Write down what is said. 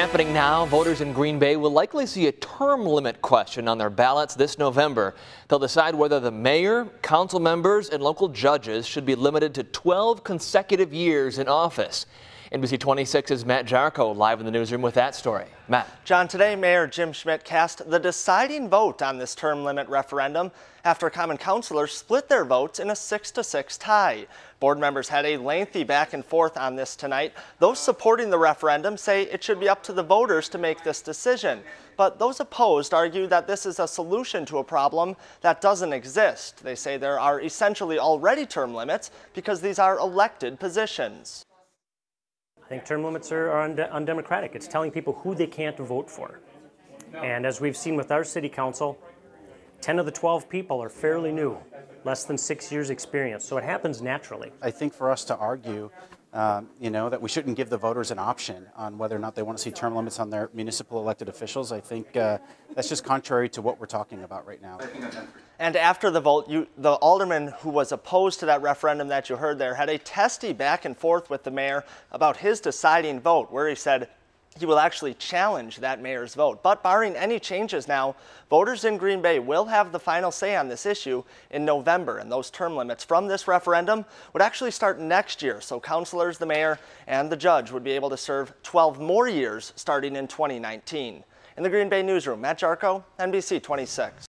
happening now. Voters in Green Bay will likely see a term limit question on their ballots this November. They'll decide whether the mayor, council members, and local judges should be limited to 12 consecutive years in office. NBC 26's Matt Jarko live in the newsroom with that story. Matt. John, today Mayor Jim Schmidt cast the deciding vote on this term limit referendum after common councilors split their votes in a 6-6 tie. Board members had a lengthy back and forth on this tonight. Those supporting the referendum say it should be up to the voters to make this decision. But those opposed argue that this is a solution to a problem that doesn't exist. They say there are essentially already term limits because these are elected positions. I think term limits are undemocratic. It's telling people who they can't vote for. And as we've seen with our city council, 10 of the 12 people are fairly new, less than 6 years experience. So it happens naturally. I think for us to argue, that we shouldn't give the voters an option on whether or not they want to see term limits on their municipal elected officials, I think that's just contrary to what we're talking about right now. And after the vote, the alderman who was opposed to that referendum that you heard there had a testy back and forth with the mayor about his deciding vote, where he said he will actually challenge that mayor's vote. But barring any changes now, voters in Green Bay will have the final say on this issue in November, and those term limits from this referendum would actually start next year. So councilors, the mayor, and the judge would be able to serve 12 more years starting in 2019. In the Green Bay newsroom, Matt Jarko, NBC 26.